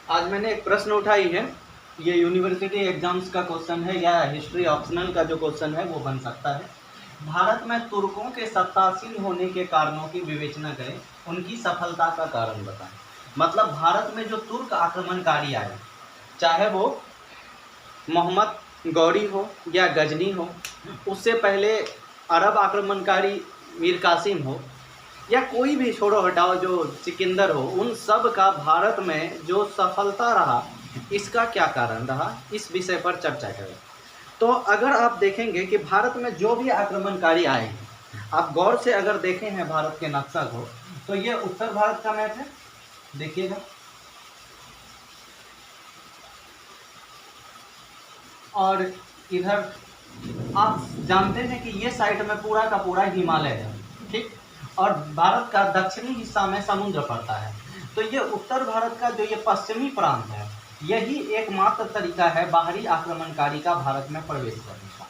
आज मैंने एक प्रश्न उठाई है, ये यूनिवर्सिटी एग्जाम्स का क्वेश्चन है या हिस्ट्री ऑप्शनल का जो क्वेश्चन है वो बन सकता है। भारत में तुर्कों के सत्तासीन होने के कारणों की विवेचना करें, उनकी सफलता का कारण बताएं। मतलब भारत में जो तुर्क आक्रमणकारी आए, चाहे वो मोहम्मद गौरी हो या गजनी हो, उससे पहले अरब आक्रमणकारी मीर कासिम हो, या कोई भी छोड़ो हटाओ जो सिकंदर हो, उन सब का भारत में जो सफलता रहा, इसका क्या कारण रहा, इस विषय पर चर्चा करें। तो अगर आप देखेंगे कि भारत में जो भी आक्रमणकारी आए हैं, आप गौर से अगर देखें हैं भारत के नक्शा को, तो ये उत्तर भारत का मैप है, देखिएगा। और इधर आप जानते हैं कि ये साइड में पूरा का पूरा हिमालय है, ठीक। और भारत का दक्षिणी हिस्सा में समुद्र पड़ता है। तो ये उत्तर भारत का जो ये पश्चिमी प्रांत है, यही एकमात्र तरीका है बाहरी आक्रमणकारी का भारत में प्रवेश करने का।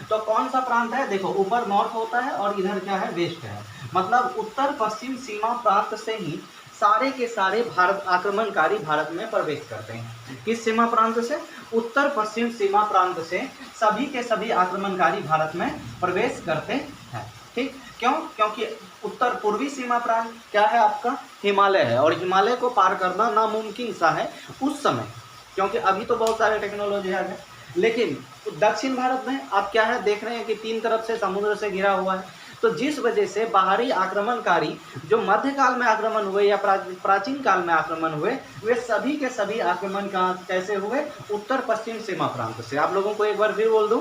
तो कौन सा प्रांत है, देखो ऊपर नॉर्थ होता है और इधर क्या है, वेस्ट है। मतलब उत्तर पश्चिम सीमा प्रांत से ही सारे के सारे भारत आक्रमणकारी भारत में प्रवेश करते हैं। किस सीमा प्रांत से, उत्तर पश्चिम सीमा प्रांत से सभी के सभी आक्रमणकारी भारत में प्रवेश करते हैं, ठीक। क्यों, क्योंकि उत्तर पूर्वी सीमा प्रांत क्या है आपका, हिमालय है, और हिमालय को पार करना नामुमकिन सा है उस समय, क्योंकि अभी तो बहुत सारे टेक्नोलॉजी आ गए। लेकिन दक्षिण भारत में आप क्या है, देख रहे हैं कि तीन तरफ से समुद्र से घिरा हुआ है। तो जिस वजह से बाहरी आक्रमणकारी जो मध्यकाल में आक्रमण हुए या प्राचीन काल में आक्रमण हुए, वे सभी के सभी आक्रमण कैसे हुए, उत्तर पश्चिम सीमा प्रांत से। आप लोगों को एक बार फिर बोल दूं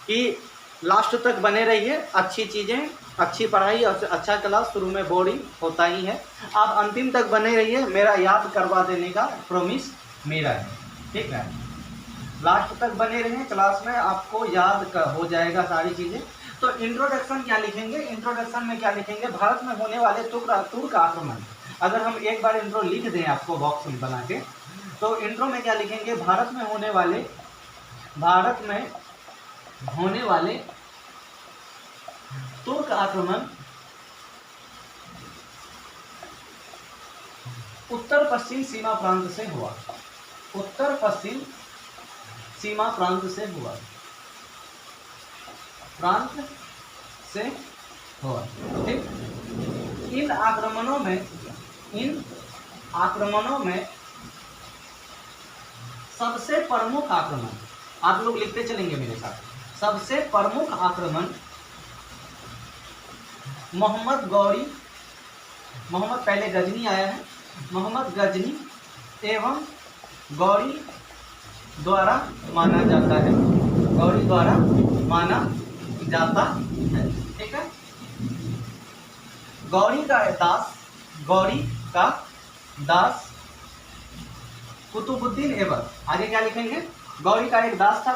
कि लास्ट तक बने रहिए, अच्छी चीज़ें, अच्छी पढ़ाई और अच्छा क्लास, शुरू में बोरिंग होता ही है, आप अंतिम तक बने रहिए, मेरा याद करवा देने का प्रॉमिस मेरा है, ठीक है। लास्ट तक बने रहें, क्लास में आपको याद हो जाएगा सारी चीज़ें। तो इंट्रोडक्शन क्या लिखेंगे, इंट्रोडक्शन में क्या लिखेंगे, भारत में होने वाले तुर्क आक्रमण। अगर हम एक बार इंट्रो लिख दें आपको बॉक्स में बना के, तो इंट्रो में क्या लिखेंगे, भारत में होने वाले तुर्क आक्रमण उत्तर पश्चिम सीमा प्रांत से हुआ, उत्तर पश्चिम सीमा प्रांत से हुआ, ठीक। इन आक्रमणों में सबसे प्रमुख आक्रमण, आप लोग लिखते चलेंगे मेरे साथ, सबसे प्रमुख आक्रमण मोहम्मद पहले गजनी आया है, मोहम्मद गजनी एवं गौरी द्वारा माना जाता है, गौरी द्वारा माना जाता है, ठीक है। गौरी का दास कुतुबुद्दीन ऐबक, आगे क्या लिखेंगे, गौरी का एक दास था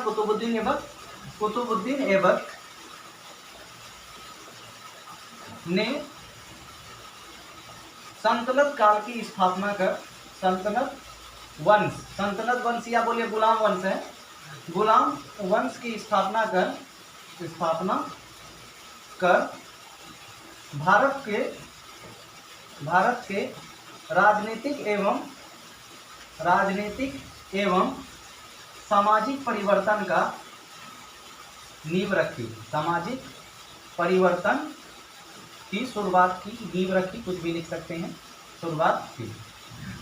कुतुबुद्दीन ऐबक ने सल्तनत काल की स्थापना कर, सल्तनत वंश या बोलिए गुलाम वंश है, गुलाम वंश की स्थापना कर भारत के राजनीतिक एवं सामाजिक परिवर्तन का नींव रखी, सामाजिक परिवर्तन की शुरुआत की, नींव रखी, कुछ भी लिख सकते हैं, शुरुआत की।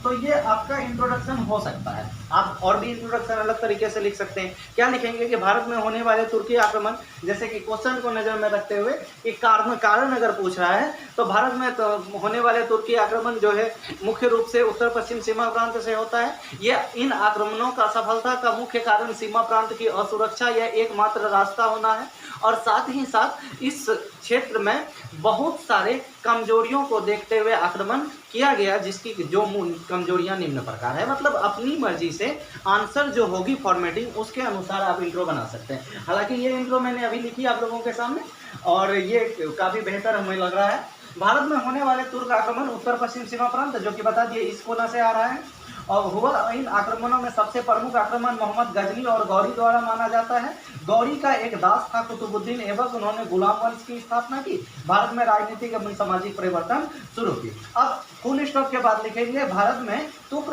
तो ये आपका इंट्रोडक्शन हो सकता है। आप और भी इंट्रोडक्शन अलग तरीके से लिख सकते हैं। क्या लिखेंगे कि भारत में होने वाले तुर्की आक्रमण, जैसे कि क्वेश्चन को नजर में रखते हुए एक कारण अगर पूछ रहा है, तो भारत में तो होने वाले तुर्की आक्रमण जो है मुख्य रूप से उत्तर पश्चिम सीमा प्रांत से होता है। ये इन आक्रमणों का सफलता का मुख्य कारण सीमा प्रांत की असुरक्षा या एकमात्र रास्ता होना है, और साथ ही साथ इस क्षेत्र में बहुत सारे कमजोरियों को देखते हुए आक्रमण किया गया, जिसकी जो कमजोरियां निम्न प्रकार है। मतलब अपनी मर्जी से आंसर जो होगी फॉर्मेटिंग, उसके अनुसार आप इंट्रो बना सकते हैं। हालांकि ये इंट्रो मैंने अभी लिखी आप लोगों के सामने, और ये काफ़ी बेहतर हमें लग रहा है। भारत में होने वाले तुर्क आक्रमण उत्तर पश्चिम सीमा प्रांत, जो कि बता दिए इस कोना से आ रहा है, और हुआ इन आक्रमणों में सबसे प्रमुख आक्रमण मोहम्मद गजनी और गौरी द्वारा माना जाता है। गौरी का एक दास था कुतुबुद्दीन ऐबक, उन्होंने गुलाम वंश की स्थापना की, भारत में राजनीतिक एवं सामाजिक परिवर्तन शुरू की। अब फुल स्टॉप के बाद लिखेंगे भारत में तुर्क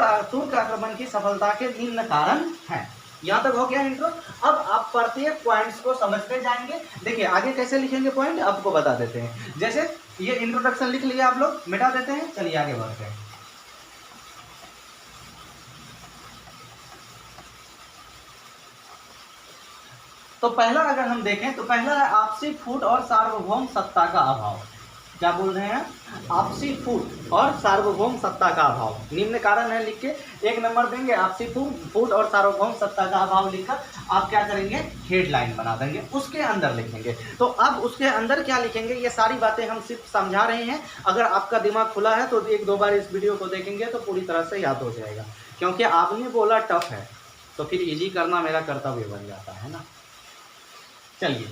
आक्रमण की सफलता के निम्न कारण हैं। यहाँ तक हो गया इंट्रो। अब आप प्रत्येक पॉइंट्स को समझते जाएंगे। देखिए आगे कैसे लिखेंगे पॉइंट आपको बता देते हैं। जैसे ये इंट्रोडक्शन लिख लिया आप लोग, मिटा देते हैं, चलिए आगे बढ़ते हैं। तो पहला अगर हम देखें तो पहला है आपसी फूट और सार्वभौम सत्ता का अभाव। क्या बोल रहे हैं? आपसी फूट और सार्वभौम सत्ता का अभाव निम्न कारण है लिख के 1 नंबर देंगे। आपसी फूट और सार्वभौम सत्ता का अभाव लिखकर आप क्या करेंगे? हेडलाइन बना देंगे, उसके अंदर लिखेंगे। तो अब उसके अंदर क्या लिखेंगे? ये सारी बातें हम सिर्फ समझा रहे हैं। अगर आपका दिमाग खुला है तो 1-2 बार इस वीडियो को देखेंगे तो पूरी तरह से याद हो जाएगा, क्योंकि आपने बोला टफ है तो फिर इजी करना मेरा कर्तव्य बन जाता है ना। चलिए,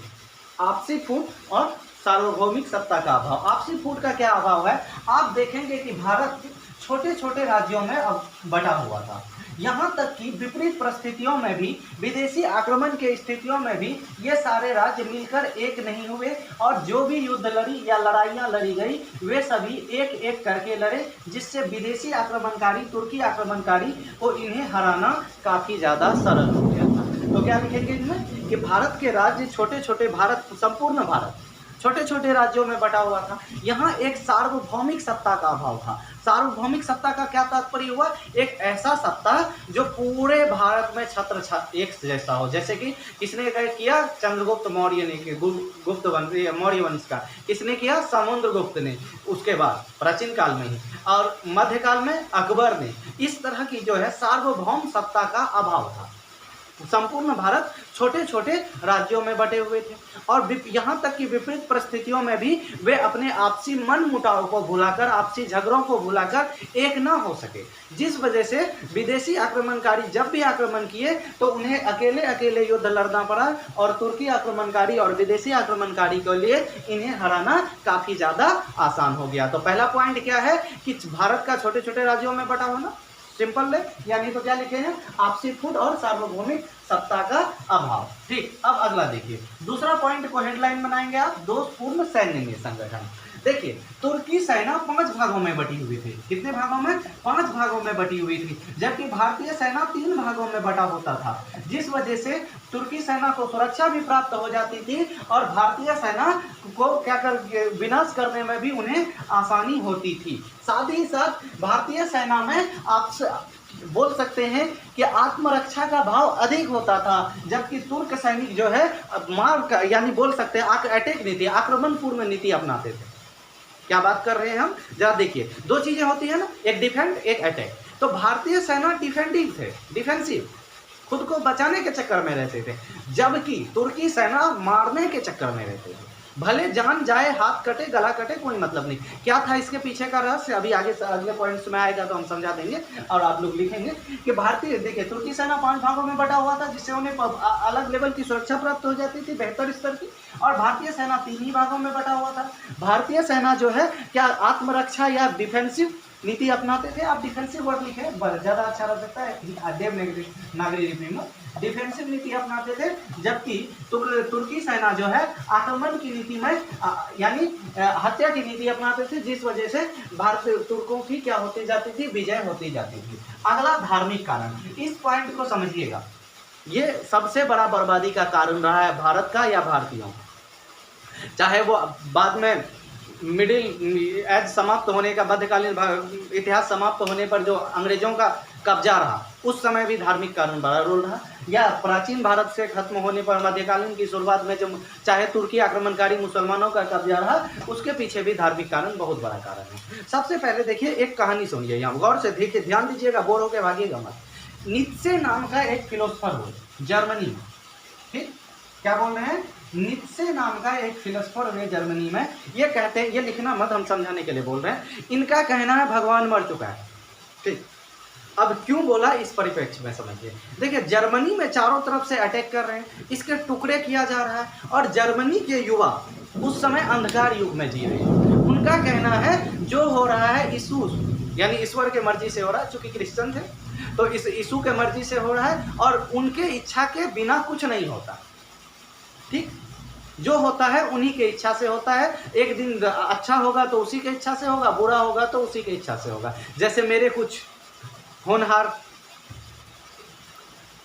आपसी फूट और सार्वभौमिक सत्ता का अभाव। आपसी फूट का क्या अभाव है? आप देखेंगे कि भारत छोटे छोटे राज्यों में अब बटा हुआ था। यहाँ तक कि विपरीत परिस्थितियों में भी, विदेशी आक्रमण के स्थितियों में भी ये सारे राज्य मिलकर एक नहीं हुए, और जो भी युद्ध लड़ी या लड़ाइयाँ लड़ी गई वे सभी एक एक करके लड़े, जिससे विदेशी आक्रमणकारी, तुर्की आक्रमणकारी को इन्हें हराना काफ़ी ज़्यादा सरल हो गया था। तो क्या लिखेंगे इसमें कि भारत के राज्य छोटे छोटे, भारत संपूर्ण भारत छोटे छोटे राज्यों में बटा हुआ था। यहाँ एक सार्वभौमिक सत्ता का अभाव था। सार्वभौमिक सत्ता का क्या तात्पर्य हुआ? एक ऐसा सत्ता जो पूरे भारत में छत्र एक जैसा हो। जैसे कि किसने किया? चंद्रगुप्त मौर्य ने, गुप्त वंश, मौर्य वंश का किसने किया? समुद्रगुप्त ने, उसके बाद प्राचीन काल में ही, और मध्यकाल में अकबर ने। इस तरह की जो है सार्वभौम सत्ता का अभाव था। संपूर्ण भारत छोटे छोटे राज्यों में बटे हुए थे, और यहाँ तक कि विपरीत परिस्थितियों में भी वे अपने आपसी मन मुटाव को भुलाकर, आपसी झगड़ों को भुलाकर एक ना हो सके, जिस वजह से विदेशी आक्रमणकारी जब भी आक्रमण किए तो उन्हें अकेले अकेले युद्ध लड़ना पड़ा, और तुर्की आक्रमणकारी और विदेशी आक्रमणकारी के लिए इन्हें हराना काफ़ी ज़्यादा आसान हो गया। तो पहला पॉइंट क्या है कि भारत का छोटे छोटे राज्यों में बटा होना, सिंपल है, यानी तो क्या लिखे हैं? आपसी फूट और सार्वभौमिक सत्ता का अभाव। ठीक, अब अगला देखिए, दूसरा पॉइंट को हेडलाइन बनाएंगे आप, दोषपूर्ण सैन्य में संगठन। देखिए, तुर्की सेना 5 भागों में बटी हुई थी। कितने भागों में? 5 भागों में बटी हुई थी, जबकि भारतीय सेना 3 भागों में बटा होता था, जिस वजह से तुर्की सेना को सुरक्षा भी प्राप्त हो जाती थी, और भारतीय सेना को क्या कर विनाश करने में भी उन्हें आसानी होती थी। साथ ही साथ भारतीय सेना में आप बोल सकते हैं कि आत्मरक्षा का भाव अधिक होता था, जबकि तुर्क सैनिक जो है मार का, यानी बोल सकते हैं अटैक नीति, आक्रमण पूर्ण नीति अपनाते थे। क्या बात कर रहे हैं हम? जरा देखिए, 2 चीजें होती है ना, एक डिफेंड एक अटैक। तो भारतीय सेना डिफेंडिंग थे, डिफेंसिव, खुद को बचाने के चक्कर में रहते थे, जबकि तुर्की सेना मारने के चक्कर में रहते थे। भले जान जाए, हाथ कटे, गला कटे, कोई मतलब नहीं। क्या था इसके पीछे का रहस्य? अभी आगे अगले पॉइंट्स में आएगा तो हम समझा देंगे, और आप लोग लिखेंगे कि भारतीय, देखिए, तुर्की सेना 5 भागों में बटा हुआ था, जिससे उन्हें अलग लेवल की सुरक्षा प्राप्त हो जाती थी, बेहतर स्तर की, और भारतीय सेना 3 ही भागों में बटा हुआ था। भारतीय सेना जो है क्या आत्मरक्षा या डिफेंसिव नीति अपनाते थे। आप डिफेंसिव वर्ड लिखे, ज़्यादा अच्छा रह सकता है, देवनागरी लिपि में डिफेंसिव नीति अपनाते थे, जबकि तुर्की सेना जो है आक्रमण की नीति में, यानी हत्या की नीति अपनाते थे, जिस वजह से भारतीय तुर्कों की क्या होती जाती थी? विजय होती जाती थी। अगला, धार्मिक कारण। इस पॉइंट को समझिएगा, ये सबसे बड़ा बर्बादी का कारण रहा है भारत का या भारतीयों का। चाहे वो बाद में मिडिल एज समाप्त होने का, मध्यकालीन इतिहास समाप्त होने पर जो अंग्रेजों का कब्जा रहा, उस समय भी धार्मिक कारण बड़ा रोल रहा, या प्राचीन भारत से खत्म होने पर मध्यकालीन की शुरुआत में जो चाहे तुर्की आक्रमणकारी मुसलमानों का कब्जा रहा, उसके पीछे भी धार्मिक कारण बहुत बड़ा कारण है। सबसे पहले देखिए, एक कहानी सुनिए, यहाँ गौर से देखिए, ध्यान दीजिएगा, बोर होकर भागिएगा मत। नीत्शे नाम का एक फिलोसफर हुए जर्मनी में, ठीक, क्या बोल रहे हैं? नीत्शे नाम का एक फिलोसफर हुए जर्मनी में। ये कहते हैं, ये लिखना मत, हम समझाने के लिए बोल रहे हैं। इनका कहना है भगवान मर चुका है, ठीक। अब क्यों बोला, इस परिप्रेक्ष्य में समझिए। देखिए, जर्मनी में चारों तरफ से अटैक कर रहे हैं, इसके टुकड़े किया जा रहा है, और जर्मनी के युवा उस समय अंधकार युग में जी रहे हैं। उनका कहना है जो हो रहा है यीशु, यानी ईश्वर के मर्जी से हो रहा है, चूंकि क्रिश्चियन थे तो इस यीशु के मर्जी से हो रहा है, और उनके इच्छा के बिना कुछ नहीं होता, ठीक। जो होता है उन्हीं के इच्छा से होता है। एक दिन अच्छा होगा तो उसी के इच्छा से होगा, बुरा होगा तो उसी के इच्छा से होगा। जैसे मेरे कुछ होनहार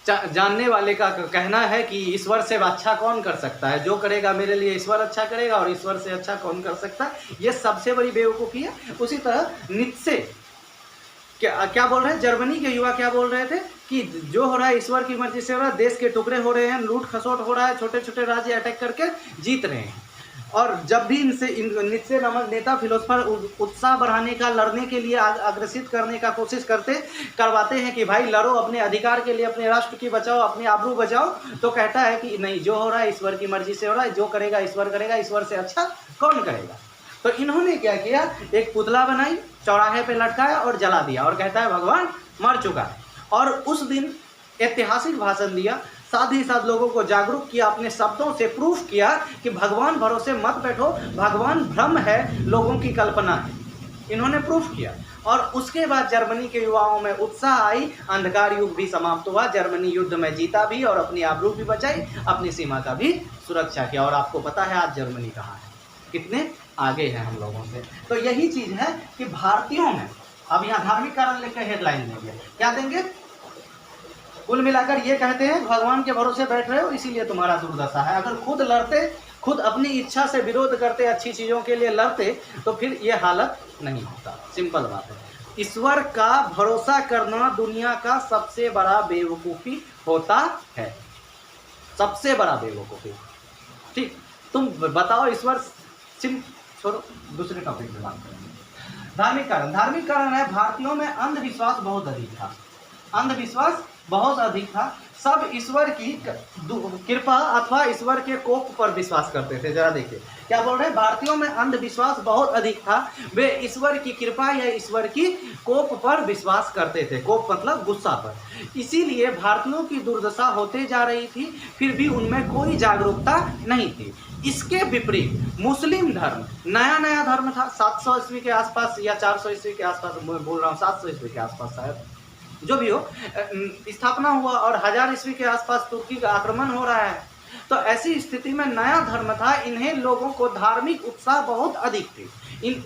जानने वाले का कहना है कि ईश्वर से अच्छा कौन कर सकता है, जो करेगा मेरे लिए ईश्वर अच्छा करेगा और ईश्वर से अच्छा कौन कर सकता है। ये सबसे बड़ी बेवकूफ़ी है। उसी तरह नीत्शे क्या बोल रहे हैं, जर्मनी के युवा क्या बोल रहे थे कि जो हो रहा है ईश्वर की मर्जी से हो रहा है, देश के टुकड़े हो रहे हैं, लूट खसोट हो रहा है, छोटे छोटे राज्य अटैक करके जीत रहे हैं। और जब भी नीत्शे नामक नेता फिलोसफर उत्साह बढ़ाने का, लड़ने के लिए अग्रसित करने का कोशिश करवाते हैं कि भाई लड़ो, अपने अधिकार के लिए, अपने राष्ट्र की बचाओ, अपनी आबरू बचाओ, तो कहता है कि नहीं, जो हो रहा है ईश्वर की मर्जी से हो रहा है, जो करेगा ईश्वर करेगा, ईश्वर से अच्छा कौन करेगा। तो इन्होंने क्या किया, एक पुतला बनाई, चौराहे पे लटकाया और जला दिया और कहता है भगवान मर चुका है। और उस दिन ऐतिहासिक भाषण दिया, साथ ही साथ लोगों को जागरूक किया, अपने शब्दों से प्रूफ किया कि भगवान भरोसे मत बैठो, भगवान भ्रम है, लोगों की कल्पना है। इन्होंने प्रूफ किया और उसके बाद जर्मनी के युवाओं में उत्साह आई, अंधकार युग भी समाप्त हुआ, जर्मनी युद्ध में जीता भी और अपनी आबरू भी बचाई, अपनी सीमा का भी सुरक्षा किया। और आपको पता है आज जर्मनी कहाँ है, कितने आगे है हम लोगों से। तो यही चीज़ है कि भारतीयों में, अब यहाँ धार्मिक कारण लेकर हेडलाइन देंगे, क्या देंगे, कुल मिलाकर ये कहते हैं भगवान के भरोसे बैठ रहे हो इसीलिए तुम्हारा दुर्दशा है। अगर खुद लड़ते, खुद अपनी इच्छा से विरोध करते, अच्छी चीज़ों के लिए लड़ते, तो फिर ये हालत नहीं होता। सिंपल बात है। ईश्वर का भरोसा करना दुनिया का सबसे बड़ा बेवकूफ़ी होता है, सबसे बड़ा बेवकूफ़ी। ठीक, तुम बताओ ईश्वर, छोड़ो, दूसरे टॉपिक पे बात करेंगे। धार्मिक कारण है, भारतीयों में अंधविश्वास बहुत अधिक था, अंधविश्वास बहुत अधिक था। सब ईश्वर की कृपा अथवा ईश्वर के कोप पर विश्वास करते थे। जरा देखिए क्या बोल रहे हैं, भारतीयों में अंधविश्वास बहुत अधिक था, वे ईश्वर की कृपा या ईश्वर की कोप पर विश्वास करते थे। कोप मतलब गुस्सा पर। इसीलिए भारतीयों की दुर्दशा होते जा रही थी, फिर भी उनमें कोई जागरूकता नहीं थी। इसके विपरीत मुस्लिम धर्म, नया धर्म था, 700 ईस्वी के आसपास या 400 ईस्वी के आसपास, बोल रहा हूँ 700 ईस्वी के आसपास शायद, जो भी हो, स्थापना हुआ और 1000 ईस्वी के आसपास तुर्की का आक्रमण हो रहा है। तो ऐसी स्थिति में नया धर्म था, इन्हें लोगों को धार्मिक उत्साह बहुत अधिक थी।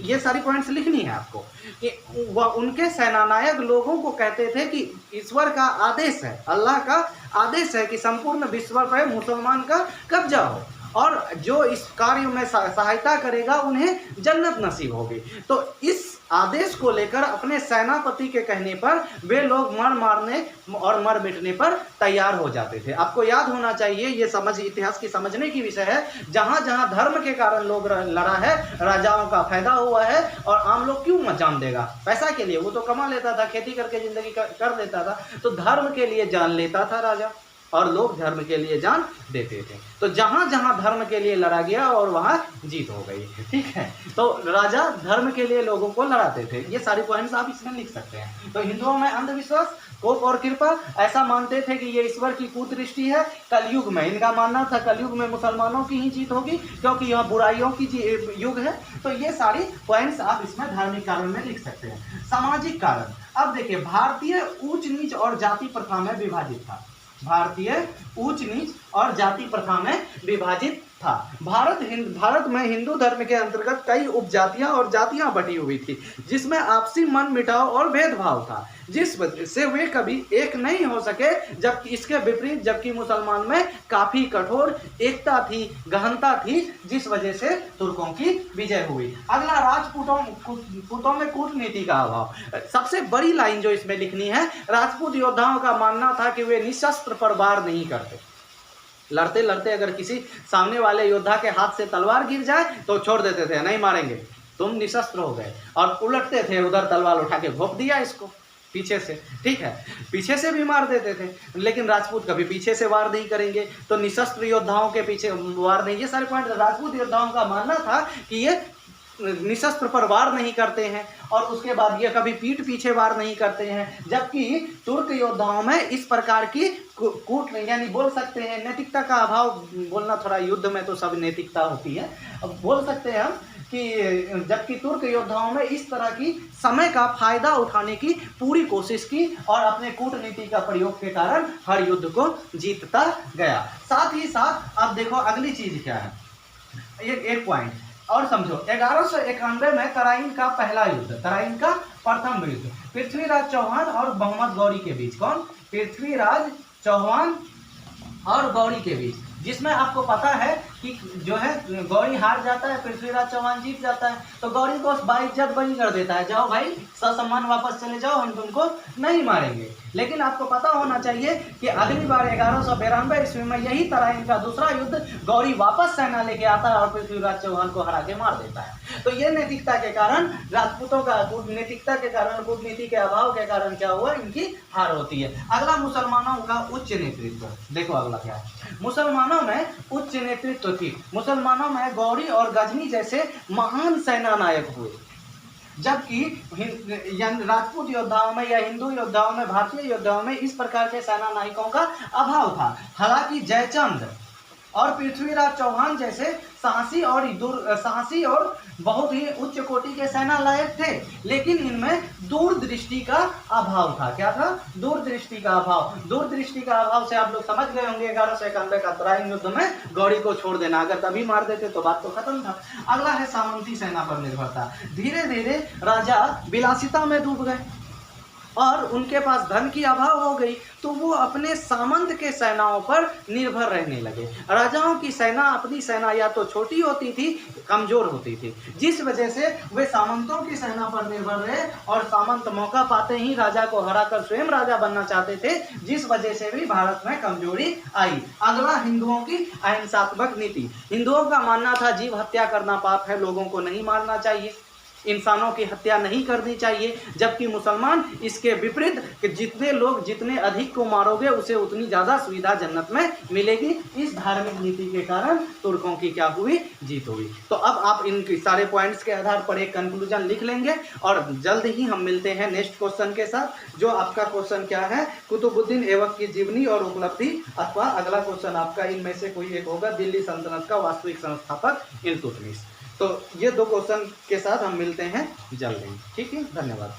ये सारी पॉइंट्स लिखनी है आपको कि वह उनके सेनानायक लोगों को कहते थे कि ईश्वर का आदेश है, अल्लाह का आदेश है कि संपूर्ण विश्व पर मुसलमान का कब्जा हो और जो इस कार्य में सहायता करेगा उन्हें जन्नत नसीब होगी। तो इस आदेश को लेकर अपने सेनापति के कहने पर वे लोग मारने और मर मिटने पर तैयार हो जाते थे। आपको याद होना चाहिए, ये इतिहास की समझने की विषय है, जहाँ जहाँ धर्म के कारण लोग लड़ा है, राजाओं का फायदा हुआ है। और आम लोग क्यों जान देगा, पैसा के लिए, वो तो कमा लेता था, खेती करके जिंदगी कर लेता था, तो धर्म के लिए जान लेता था राजा, और लोग धर्म के लिए जान देते थे। तो जहाँ जहाँ धर्म के लिए लड़ा गया और वहाँ जीत हो गई। ठीक है, तो राजा धर्म के लिए लोगों को लड़ाते थे। ये सारी पॉइंट्स आप इसमें लिख सकते हैं। तो हिंदुओं में अंधविश्वास, कोप और कृपा, ऐसा मानते थे कि ये ईश्वर की कुदृष्टि है। कलयुग में इनका मानना था, कलयुग में मुसलमानों की ही जीत होगी क्योंकि यह बुराइयों की युग है। तो ये सारी पॉइंट्स आप इसमें धार्मिक कारण में लिख सकते हैं। सामाजिक कारण, अब देखिए, भारतीय ऊंच नीच और जाति प्रथा में विभाजित था। भारतीय ऊंच नीच और जाति प्रथा में विभाजित था। भारत में हिंदू धर्म के अंतर्गत कई उपजातियां और जातियां बटी हुई थी, जिसमें आपसी मन मिटाव और भेदभाव था, जिस वजह से वे कभी एक नहीं हो सके। जबकि इसके विपरीत, जबकि मुसलमान में काफी कठोर एकता थी, गहनता थी, जिस वजह से तुर्कों की विजय हुई। अगला, राजपूतों में कूटनीति का अभाव। सबसे बड़ी लाइन जो इसमें लिखनी है, राजपूत योद्धाओं का मानना था कि वे निशस्त्र पर वार नहीं करते। लड़ते लड़ते अगर किसी सामने वाले योद्धा के हाथ से तलवार गिर जाए तो छोड़ देते थे, नहीं मारेंगे, तुम निशस्त्र हो गए, और उलटते थे, उधर तलवार उठा के घोंप दिया इसको पीछे से। ठीक है, पीछे से भी मार देते थे, लेकिन राजपूत कभी पीछे से वार नहीं करेंगे, तो निशस्त्र योद्धाओं के पीछे वार नहीं। ये सारे पॉइंट राजपूत योद्धाओं का मानना था कि ये निशस्त्र पर वार नहीं करते हैं, और उसके बाद ये कभी पीठ पीछे वार नहीं करते हैं। जबकि तुर्क योद्धाओं में इस प्रकार की कूट, यानी बोल सकते हैं नैतिकता का अभाव। बोलना थोड़ा, युद्ध में तो सब नैतिकता होती है, अब बोल सकते हैं हम कि जबकि तुर्क योद्धाओं में इस तरह की समय का फायदा उठाने की पूरी कोशिश की और अपने कूटनीति का प्रयोग के कारण हर युद्ध को जीतता गया। साथ ही साथ अब देखो अगली चीज क्या है, एक पॉइंट और समझो, 1191 में तराइन का पहला युद्ध, तराइन का प्रथम युद्ध पृथ्वीराज चौहान और मोहम्मद गौरी के बीच। कौन? पृथ्वीराज चौहान और गौरी के बीच, जिसमें आपको पता है कि जो है गौरी हार जाता है, पृथ्वीराज चौहान जीत जाता है। तो गौरी को बाइज्जत बरी कर देता है, जाओ भाई ससम्मान वापस चले जाओ, हम तुमको नहीं मारेंगे। लेकिन आपको पता होना चाहिए कि अगली बार 1192 ईस्वी में यही तराइन का दूसरा युद्ध गौरी वापस सेना लेके आता है और पृथ्वीराज चौहान को हरा के मार देता है। तो ये नैतिकता के कारण, राजपूतों का नैतिकता के कारण, कूटनीति के अभाव के कारण क्या हुआ, इनकी हार होती है। अगला मुसलमानों का उच्च नेतृत्व, देखो अगला क्या है। मुसलमानों में उच्च नेतृत्व थी। मुसलमानों में गौरी और गजनी जैसे महान सेना नायक हुए, जबकि राजपूत योद्धाओं में या हिंदू योद्धाओं में, भारतीय योद्धाओं में इस प्रकार के सेना नायकों का अभाव था। हालांकि जयचंद और पृथ्वीराज चौहान जैसे साहसी और बहुत ही उच्च कोटि के सेना नायक थे, लेकिन इनमें दूरदृष्टि का अभाव था। क्या था? दूरदृष्टि का अभाव। दूरदृष्टि का अभाव से आप लोग समझ गए होंगे 1191 का तराइन युद्ध में गौरी को छोड़ देना, अगर तभी मार देते तो बात तो खत्म था। अगला है सामंती सेना पर निर्भरता। धीरे धीरे राजा विलासिता में डूब गए और उनके पास धन की अभाव हो गई, तो वो अपने सामंत के सेनाओं पर निर्भर रहने लगे। राजाओं की सेना, अपनी सेना या तो छोटी होती थी, कमजोर होती थी, जिस वजह से वे सामंतों की सेना पर निर्भर रहे और सामंत मौका पाते ही राजा को हराकर स्वयं राजा बनना चाहते थे, जिस वजह से भी भारत में कमजोरी आई। अगला हिंदुओं की अहिंसात्मक नीति। हिंदुओं का मानना था जीव हत्या करना पाप है, लोगों को नहीं मारना चाहिए, इंसानों की हत्या नहीं करनी चाहिए। जबकि मुसलमान इसके विपरीत कि जितने अधिक को मारोगे उसे उतनी ज़्यादा सुविधा जन्नत में मिलेगी। इस धार्मिक नीति के कारण तुर्कों की क्या हुई? जीत हुई। तो अब आप इन सारे पॉइंट्स के आधार पर एक कंक्लूजन लिख लेंगे और जल्द ही हम मिलते हैं नेक्स्ट क्वेश्चन के साथ। जो आपका क्वेश्चन क्या है? कुतुबुद्दीन ऐबक की जीवनी और उपलब्धि, अथवा अगला क्वेश्चन आपका इनमें से कोई एक होगा, दिल्ली सल्तनत का वास्तविक संस्थापक इल्तुतमिश। तो ये दो क्वेश्चन के साथ हम मिलते हैं जल्द ही। ठीक है, धन्यवाद।